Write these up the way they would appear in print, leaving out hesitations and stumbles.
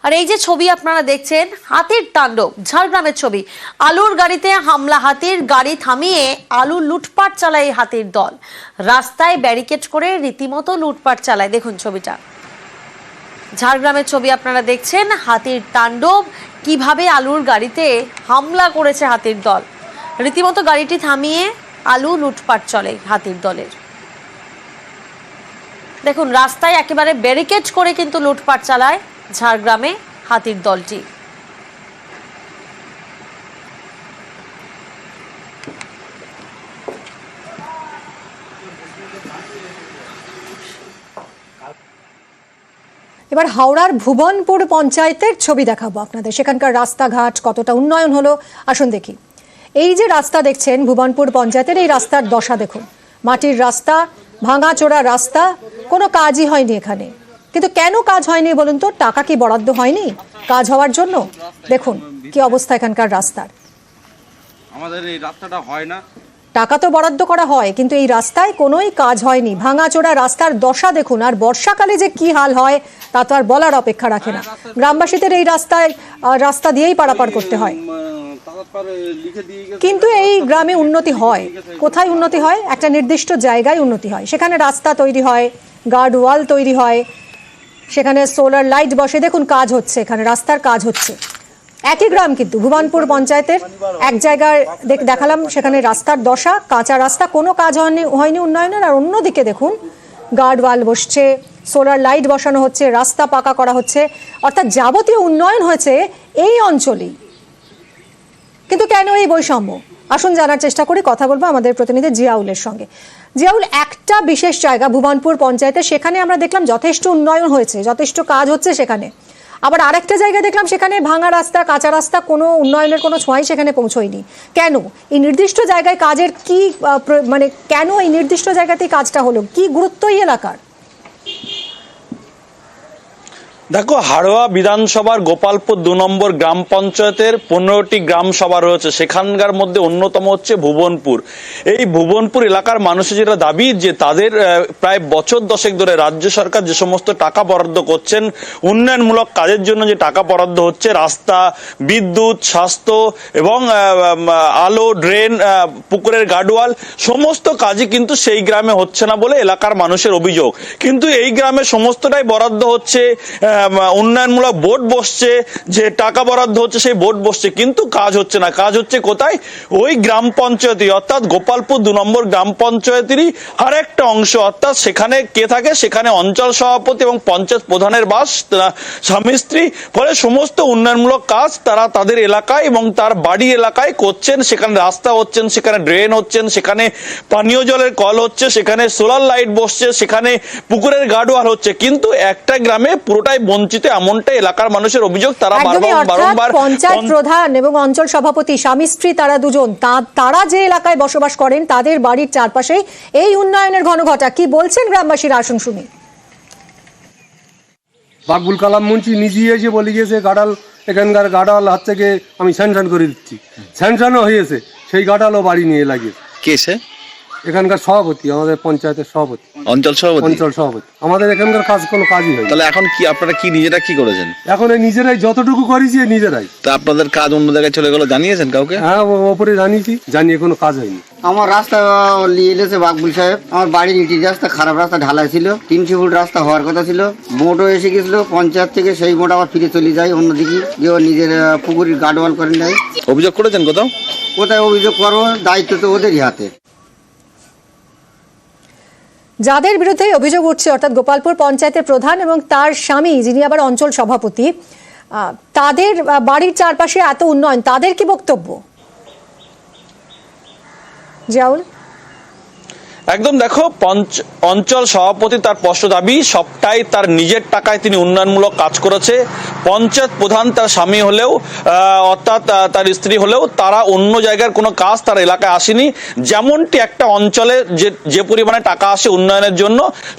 আর এই যে ছবি আপনারা দেখছেন, হাতির তাণ্ডব, ঝাড়গ্রামের ছবি। আলুর গাড়িতে হামলা, হাতির গাড়ি থামিয়ে আলু লুটপাট চালায় হাতির দল। রাস্তায় ব্যারিকেড করে রীতিমতো লুটপাট চালায়। দেখুন ছবিটা, ঝাড়গ্রামের ছবি আপনারা দেখছেন। হাতির তাণ্ডব, কিভাবে আলুর গাড়িতে হামলা করেছে হাতির দল। রীতিমতো গাড়িটি থামিয়ে আলু লুটপাট চলে হাতির দলের। দেখুন, রাস্তায় একেবারে ব্যারিকেড করে কিন্তু লুটপাট চালায় ঝাড়গ্রামে হাতির দলটি। এবার হাওড়ার ভুবনপুর পঞ্চায়েতের ছবি দেখাবো আপনাদের। সেখানকার রাস্তাঘাট কতটা উন্নয়ন হলো আসুন দেখি। এই যে রাস্তা দেখছেন ভুবনপুর পঞ্চায়েতের, এই রাস্তার দশা দেখুন। মাটির রাস্তা, ভাঙাচোরা রাস্তা, কোনো কাজই হয়নি এখানে। কিন্তু কেন কাজ হয়নি বলুন তো? টাকা কি বরাদ্দ হয়নি কাজ হওয়ার জন্য? দেখুন কি অবস্থা এখানকার রাস্তার। আমাদের এই রাস্তাটা হয় না, টাকা তো বরাদ্দ করা হয় কিন্তু এই রাস্তায় কোনোই কাজ হয়নি। ভাঙাচোরা রাস্তার দশা দেখুন। আর বর্ষাকালে যে কি হাল হয় তা তো আর বলার অপেক্ষা রাখে না। গ্রামবাসীদের এই রাস্তা দিয়েই পারাপার করতে হয়। কিন্তু এই গ্রামে উন্নতি হয় কোথায়? উন্নতি হয় একটা নির্দিষ্ট জায়গায় উন্নতি হয়। সেখানে রাস্তা তৈরি হয়, গার্ড ওয়াল তৈরি হয়, সেখানে সোলার লাইট বসে। দেখুন কাজ হচ্ছে, এখানে রাস্তার কাজ হচ্ছে। একই গ্রাম কিন্তু ভুবনপুর পঞ্চায়েতের এক জায়গায় দেখালাম, সেখানে রাস্তার দশা, কাঁচা রাস্তা, কোনো কাজ হয়নি উন্নয়নের। আর অন্যদিকে দেখুন গার্ড ওয়াল বসছে, সোলার লাইট বসানো হচ্ছে, রাস্তা পাকা করা হচ্ছে, অর্থাৎ যাবতীয় উন্নয়ন হয়েছে এই অঞ্চলেই। কিন্তু কেন এই বৈষম্য? আসুন জানার চেষ্টা করি। কথা বলবো আমাদের প্রতিনিধি জিয়াউলের সঙ্গে। জিয়াউল, একটা বিশেষ জায়গা ভুবনপুর পঞ্চায়েতে, সেখানে আমরা দেখলাম যথেষ্ট উন্নয়ন হয়েছে, যথেষ্ট কাজ হচ্ছে সেখানে। আবার আরেকটা জায়গায় দেখলাম সেখানে ভাঙা রাস্তা, কাঁচা রাস্তা, কোনো উন্নয়নের কোনো ছোঁয়াই সেখানে পৌঁছয়নি। কেন এই নির্দিষ্ট জায়গায় কাজের কি মানে কেন এই নির্দিষ্ট জায়গাতেই কাজটা হলো? কি গুরুত্ব এই এলাকার? দেখো, হাড়োয়া বিধানসভার গোপালপুর ২ নম্বর গ্রাম পঞ্চায়েতের ১৫টি গ্রাম সভা রয়েছে। সেখানকার মধ্যে অন্যতম হচ্ছে ভুবনপুর। এই ভুবনপুর এলাকার মানুষের যেটা দাবি, যে তাদের প্রায় বছর দশেক ধরে রাজ্য সরকার যে সমস্ত টাকা বরাদ্দ করছেন উন্নয়নমূলক কাজের জন্য, যে টাকা বরাদ্দ হচ্ছে রাস্তা, বিদ্যুৎ, স্বাস্থ্য এবং আলো, ড্রেন, পুকুরের গার্ডওয়াল, সমস্ত কাজই কিন্তু সেই গ্রামে হচ্ছে না বলে এলাকার মানুষের অভিযোগ। কিন্তু এই গ্রামে সমস্তটাই বরাদ্দ হচ্ছে, উন্নয়নমূলক বোর্ড বসছে, যে টাকা বরাদ্দ হচ্ছে সেই বোর্ড বসছে, কিন্তু কাজ হচ্ছে না। কাজ হচ্ছে কোথায়? ওই গ্রাম পঞ্চায়েত, অর্থাৎ গোপালপুর ২ নম্বর গ্রাম পঞ্চায়েতেরই আরেকটা অংশ। অর্থাৎ সেখানে কে থাকে? সেখানে অঞ্চল সভাপতি এবং পঞ্চায়েত প্রধানের বাস, স্বামী স্ত্রী। ফলে সমস্ত উন্নয়নমূলক কাজ তারা তাদের এলাকায় এবং তার বাড়ি এলাকায় করছেন। সেখানে রাস্তা হচ্ছেন, সেখানে ড্রেন হচ্ছেন, সেখানে পানীয় জলের কল হচ্ছে, সেখানে সোলার লাইট বসছে, সেখানে পুকুরের গার্ডওয়াল হচ্ছে। কিন্তু একটা গ্রামে পুরোটাই বঞ্চিত, এমনটাই এলাকার মানুষের অভিযোগ। তারা বারবার পঞ্চায়েত প্রধান এবং অঞ্চল সভাপতি স্বামী স্ত্রী তারা দুজন, তারা যে এলাকায় বসবাস করেন তাদের বাড়ির চারপাশে এই উন্নয়নের ঘনঘটা। কি বলছেন গ্রামবাসীরা আসুন শুনি। বাকবুল কালাম মুন্সি নিজে এসে বলে গিয়েছে গাডাল, এখানকার গাডাল হাত থেকে আমি স্যাংশন করে দিচ্ছি। স্যাংশনও হয়েছে, সেই গাডালও বাড়ি নিয়ে লাগিয়েছে। কে সে? এখানকার সভাপতি, আমাদের পঞ্চায়েতের সভাপতি, অঞ্চল সভাপতি। আমাদের এখানকার কোনো কাজই হয়। তাহলে এখন কি আপনারা কি নিজেরা কি করেছেন? এখন এই নিজেরাই যতটুকু করেছি নিজেরাই। তা আপনাদের কাজ অন্য জায়গায় চলে গেল, জানিয়েছেন কাউকে? হ্যাঁ, ওপরে জানিয়েছি, জানিয়ে কোনো কাজ হয়নি। আমার রাস্তা নিয়ে এলেছে বাকবুল সাহেব। আমার বাড়ির ইটির রাস্তা, খারাপ রাস্তা, ঢালাই ছিল, ৩০০ ফুট রাস্তা হওয়ার কথা ছিল। মোটও এসে গেছিল পঞ্চায়েত থেকে, সেই মোট আবার ফিরে চলে যায় অন্যদিকে, যে ও নিজের পুকুরের গার্ডওয়াল করে নেয়। অভিযোগ করেছেন কোথাও? কোথায় অভিযোগ করবো? দায়িত্ব তো ওদেরই হাতে। যাদের বিরুদ্ধে অভিযোগ উঠছে, অর্থাৎ গোপালপুর পঞ্চায়েতের প্রধান এবং তার স্বামী যিনি আবার অঞ্চল সভাপতি, তাদের বাড়ির চারপাশে এত উন্নয়ন, তাদের কি বক্তব্য? জিয়াউল, একদম দেখো, অঞ্চল সভাপতি তার স্পষ্ট দাবি, সবটাই তার নিজের টাকায় তিনি উন্নয়নমূলক কাজ করেছে। পঞ্চায়েত প্রধান তার স্বামী হলেও, অর্থাৎ তার স্ত্রী হলেও, তারা অন্য জায়গার কোনো কাজ তার এলাকায় আসেনি। যেমনটি একটা অঞ্চলে যে পরিমাণে টাকা আসে উন্নয়নের জন্য,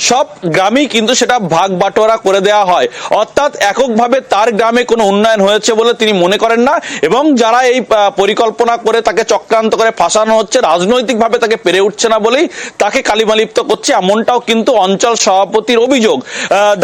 সব গ্রামেই কিন্তু সেটা ভাগ বাটোয়ারা করে দেওয়া হয়। অর্থাৎ এককভাবে তার গ্রামে কোনো উন্নয়ন হয়েছে বলে তিনি মনে করেন না, এবং যারা এই পরিকল্পনা করে তাকে চক্রান্ত করে ফাঁসানো হচ্ছে, রাজনৈতিকভাবে তাকে পেরে উঠছে না বলেই তাকে কালিমালিপ্ত করছে, এমনটাও কিন্তু অঞ্চল সভাপতির অভিযোগ,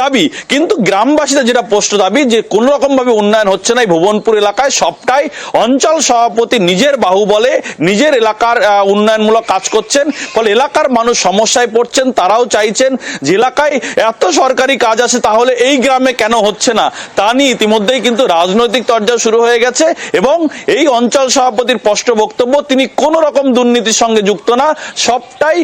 দাবি। কিন্তু গ্রামবাসীদের যেটা স্পষ্ট দাবি যে কোনো রকম ভাবে উন্নয়ন হচ্ছে না এই ভুবনপুর এলাকায়, সবটাই অঞ্চল সভাপতি নিজের বাহুবলে নিজের এলাকার উন্নয়নমূলক কাজ করছেন, ফলে এলাকার মানুষ সমস্যায় পড়ছেন। তারাও চাইছেন যে এলাকায় এত সরকারি কাজ আছে তাহলে এই গ্রামে কেন হচ্ছে না, তা নিয়ে ইতিমধ্যেই কিন্তু রাজনৈতিক তরজা শুরু হয়ে গেছে। এবং এই অঞ্চল সভাপতির স্পষ্ট বক্তব্য, তিনি কোনো রকম দুর্নীতির সঙ্গে যুক্ত না, সবটাই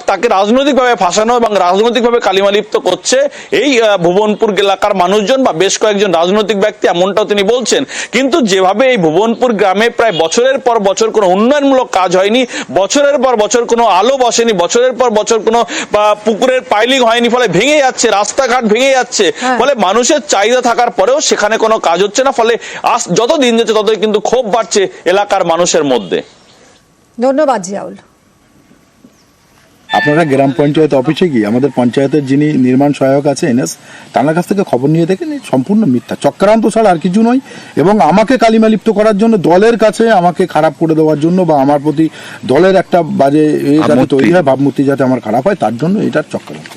তাকে রাজনৈতিকভাবে ফাঁসানো এবং রাজনৈতিকভাবে কালিমালিপ্ত করছে এই ভুবনপুর এলাকার মানুষজন বা বেশ কয়েকজন রাজনৈতিক ব্যক্তি, এমনটাও তিনি বলছেন। কিন্তু যেভাবে এই ভুবনপুর গ্রামে প্রায় বছরের পর বছর কোনো উন্নয়নমূলক কাজ হয়নি, বছরের পর বছর কোনো আলো বসেনি, বছরের পর বছর কোনো পুকুরের পাইলিং হয়নি, ফলে ভেঙে যাচ্ছে, রাস্তাঘাট ভেঙে যাচ্ছে, ফলে মানুষের চাহিদা থাকার পরেও সেখানে কোনো কাজ হচ্ছে না, ফলে যত দিন যাচ্ছে ততই কিন্তু ক্ষোভ বাড়ছে এলাকার মানুষের মধ্যে। ধন্যবাদ জিয়াউল। আপনারা গ্রাম পঞ্চায়েত অফিসে গিয়ে আমাদের পঞ্চায়েতের যিনি নির্মাণ সহায়ক আছে এনএস, তার কাছ থেকে খবর নিয়ে দেখেন সম্পূর্ণ মিথ্যা, চক্রান্ত ছাড়া আর কিছু নয়। এবং আমাকে কালিমালিপ্ত করার জন্য, দলের কাছে আমাকে খারাপ করে দেওয়ার জন্য বা আমার প্রতি দলের একটা বাজে যাতে তৈরি হয়, ভাবমূর্তি যাতে আমার খারাপ হয়, তার জন্য এটার চক্রান্ত।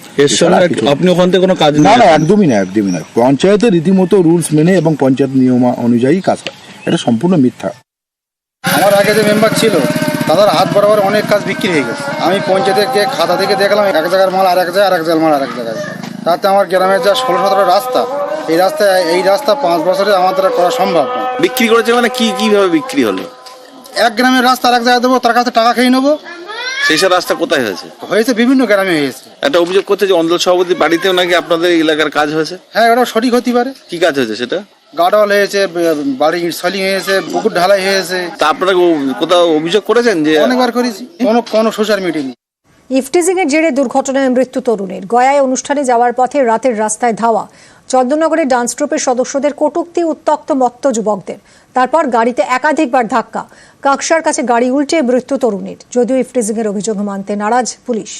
আপনি ওখান থেকে কোনো কাজ না, একদমই না, একদমই না। পঞ্চায়েতের রীতিমতো রুলস মেনে এবং পঞ্চায়েত নিয়ম অনুযায়ী কাজ হয়, এটা সম্পূর্ণ মিথ্যা। আমার আগে যে মেম্বার ছিল তাদের হাত বরাবর অনেক কাজ বিক্রি হয়ে গেছে। আমি পঞ্চায়েতের খাতা থেকে দেখলাম এক জায়গার মাল আর এক জায়গায়, আর এক জায়গার মাল আর এক জায়গায়। তাতে আমার গ্রামের যা 16-17 রাস্তা, এই রাস্তা 5 বছরে আমার দ্বারা করা সম্ভব না। বিক্রি করেছে মানে কিভাবে বিক্রি হলো? এক গ্রামের রাস্তা আর এক জায়গায় দেবো, তার কাছে টাকা খেয়ে নেবো। সেই সব রাস্তা কোথায় হয়েছে? বিভিন্ন গ্রামে হয়েছে। একটা অভিযোগ করছে যে অঞ্চল সভাপতির বাড়িতেও নাকি আপনাদের এলাকার কাজ হয়েছে। হ্যাঁ, এটা সঠিক হতে পারে। কি কাজ হয়েছে সেটা? গার্ডওয়াল হয়েছে, বাড়ির সলিং হয়েছে, পুকুর ঢালাই হয়েছে। তা আপনারা কোথাও অভিযোগ করেছেন? যে অনেকবার করেছি, কোনো সোশ্যাল মিডিয়া নেই। ইফটিজিং এর জেরে দুর্ঘটনায় মৃত্যু তরুণীর। গয়ায় অনুষ্ঠানে যাওয়ার পথে রাতের রাস্তায় ধাওয়া। চন্দননগরের ডান্স গ্রুপের সদস্যদের কটূক্তি, উত্তক্ত মত্ত যুবকদের। তারপর গাড়িতে একাধিকবার ধাক্কা। কাকসার কাছে গাড়ি উল্টে মৃত্যু তরুণীর। যদিও ইফটিজিং এর অভিযোগ মানতে নারাজ পুলিশ।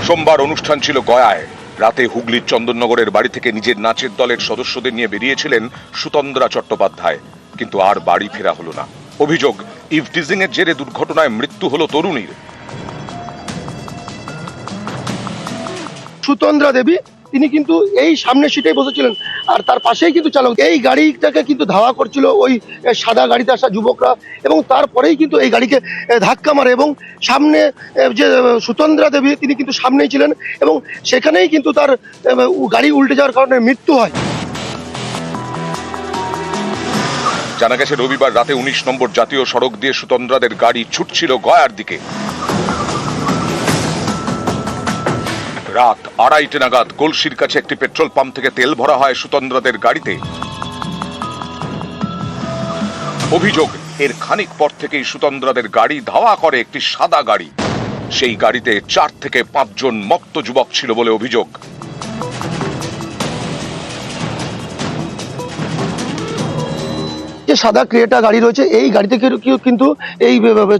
সোমবার অনুষ্ঠান ছিল গয়ায়। রাতে হুগলির চন্দননগরের বাড়ি থেকে নিজের নাচের দলের সদস্যদের নিয়ে বেরিয়েছিলেন সুতন্দ্রা চট্টোপাধ্যায়, কিন্তু আর বাড়ি ফেরা হলো না। অভিযোগ, ইভটিজিং এর জেরে দুর্ঘটনায় মৃত্যু হলো তরুণীর। সুতন্দ্রা দেবী তিনি কিন্তু এই সামনের সিটেই বসেছিলেন, আর তার পাশেই কিন্তু চালক এই গাড়িটাকে কিন্তু ধাওয়া করছিল ওই সাদা গাড়িতে আসা যুবকরা, এবং তারপরেই কিন্তু এই গাড়িকে ধাক্কা মারে। এবং সামনে যে সুতন্দ্রা দেবী তিনি কিন্তু সামনেই ছিলেন, এবং সেখানেই কিন্তু তার গাড়ি উল্টে যাওয়ার কারণে মৃত্যু হয়। জানা গেছে রবিবার রাতে 19 নম্বর জাতীয় সড়ক দিয়ে সুতন্দ্রাদের গাড়ি ছুটছিল গয়ার দিকে। রাত 2:30 নাগাদ কলসির কাছে একটি পেট্রোল পাম্প থেকে তেল ভরা হয় সুতন্দ্রাদের গাড়িতে। অভিযোগ, এর খানিক পর থেকেই সুতন্দ্রাদের গাড়ি ধাওয়া করে একটি সাদা গাড়ি। সেই গাড়িতে 4 থেকে 5 জন মত্ত যুবক ছিল বলে অভিযোগ। যে সাদা ক্রেটা গাড়ি রয়েছে, এই গাড়িতে কিন্তু এই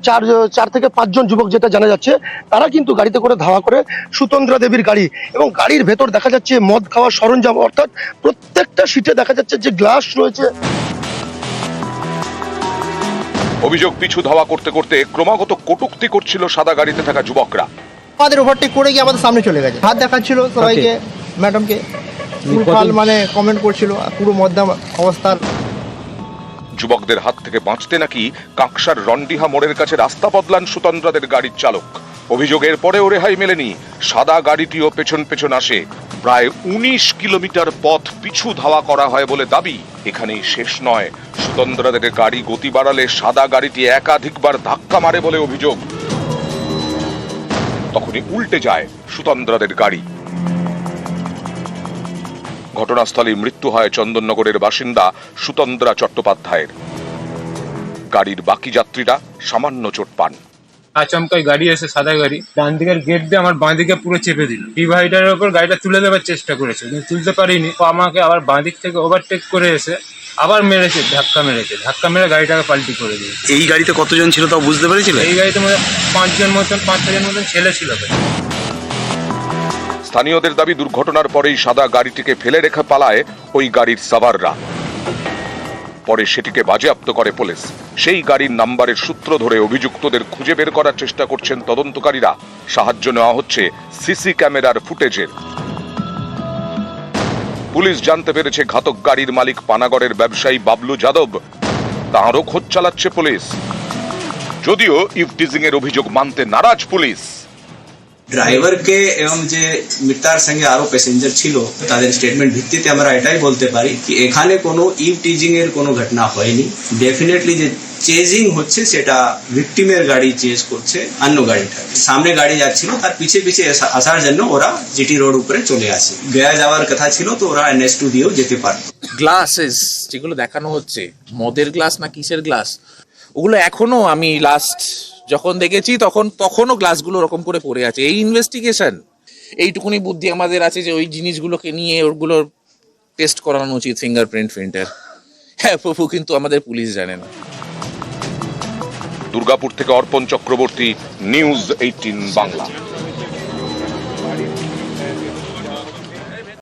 4 থেকে 5 জন যুবক, যেটা জানা যাচ্ছে, তারা কিন্তু গাড়িতে করে ধাওয়া করে সুতন্দ্রা দেবীর গাড়ি। এবং গাড়ির ভেতর দেখা যাচ্ছে মদ খাওয়ার সরঞ্জাম, অর্থাৎ প্রত্যেকটা সিটে দেখা যাচ্ছে যে গ্লাস রয়েছে। অভিযোগ, পিছু ধাওয়া করতে করতে ক্রমাগত কটূক্তি করছিল সাদা গাড়িতে থাকা যুবকরা। আমাদের ওভারটেক করে গিয়ে আমাদের সামনে চলে গেছে, হাত দেখাচ্ছিল সবাইকে, ম্যাডামকে মানে কমেন্ট করছিল, পুরো মধ্যম অবস্থার। যুবকদের হাত থেকে বাঁচতে নাকি কাকসার রন্ডিহা মোড়ের কাছে রাস্তা বদলান সুতন্দ্রাদের গাড়ির চালক। অভিযোগের পরেও রেহাই মেলেনি, সাদা গাড়িটিও পেছন পেছন আসে। প্রায় 19 কিলোমিটার পথ পিছু ধাওয়া করা হয় বলে দাবি। এখানেই শেষ নয়, সুতন্দ্রাদের গাড়ি গতি বাড়ালে সাদা গাড়িটি একাধিকবার ধাক্কা মারে বলে অভিযোগ। তখনই উল্টে যায় সুতন্দ্রাদের গাড়ি। ঘটনাস্থলে মৃত্যু হয় চন্দননগরের বাসিন্দা সুতন্দ্রা চট্টোপাধ্যায়ের। গাড়ির বাকি যাত্রীরা সামান্য চোট পান। আচমকাই গাড়ি এসে সাদা গাড়ি ডান দিকের গেট দিয়ে আমার বাঁ দিকে পুরো চেপে দিল। ডিভাইডারের উপর গাড়িটা তুলে দেওয়ার চেষ্টা করেছে, কিন্তু তুলতে পারিনি। ও আমাকে আবার বাঁ দিক থেকে ওভারটেক করে এসে আবার মেরেছে, ধাক্কা মেরে গাড়িটাকে পাল্টি করে দিয়েছে। এই গাড়িতে কতজন ছিল তাও বুঝতে পেরেছিল? এই গাড়িতে মধ্যে 5-6 জন মতন ছেলে ছিল। স্থানীয়দের দাবি দুর্ঘটনার পরেই সাদা গাড়িটিকে ফেলে রেখে পালায় ওই গাড়ির সাভাররা। পরে সেটিকে বাজেয়াপ্ত করে পুলিশ। সেই গাড়ির নাম্বারের সূত্র ধরে অভিযুক্তদের খুঁজে বের করার চেষ্টা করছেন তদন্তকারীরা। সাহায্য নেওয়া হচ্ছে সিসি ক্যামেরার ফুটেজের। পুলিশ জানতে পেরেছে ঘাতক গাড়ির মালিক পানাগড়ের ব্যবসায়ী বাবলু যাদব। তাঁরও খোঁজ চালাচ্ছে পুলিশ, যদিও ইভটিজিং এর অভিযোগ মানতে নারাজ পুলিশ। ড্রাইভারকে এবং যে মিতার সঙ্গে আরো প্যাসেঞ্জার ছিল তাদের স্টেটমেন্ট ভিত্তিতে আমরা এটাই বলতে পারি কি এখানে কোনো ইভটিজিং এর কোনো ঘটনা হয়নি। ডেফিনেটলি যে চেজিং হচ্ছে সেটা ভিকটিমের গাড়ি চেজ করছে অন্য গাড়িটা। সামনে গাড়ি যাচ্ছিল, তার পিছে পিছে আসার জন্য ওরা জিটি রোড উপরে চলে আসে। গয়া যাওয়ার কথা ছিল তো ওরা NH2 দিয়েও যেতে পারত। গ্লাসেস যেগুলো দেখানো হচ্ছে, মদের গ্লাস না কিসের গ্লাস, ওগুলো এখনো আমি লাস্ট যখন দেখেছি তখনও গ্লাসগুলো ওরকম করে পড়ে আছে। এই ইনভেস্টিগেশন এইটুকুনি বুদ্ধি আমাদের আছে যে ওই জিনিসগুলোকে নিয়ে ওগুলোর টেস্ট করানো উচিত ফিঙ্গারপ্রিন্টার। হ্যাঁ প্রভু, কিন্তু আমাদের পুলিশ জানে না। দুর্গাপুর থেকে অর্পণ চক্রবর্তী, নিউজ 18 বাংলা।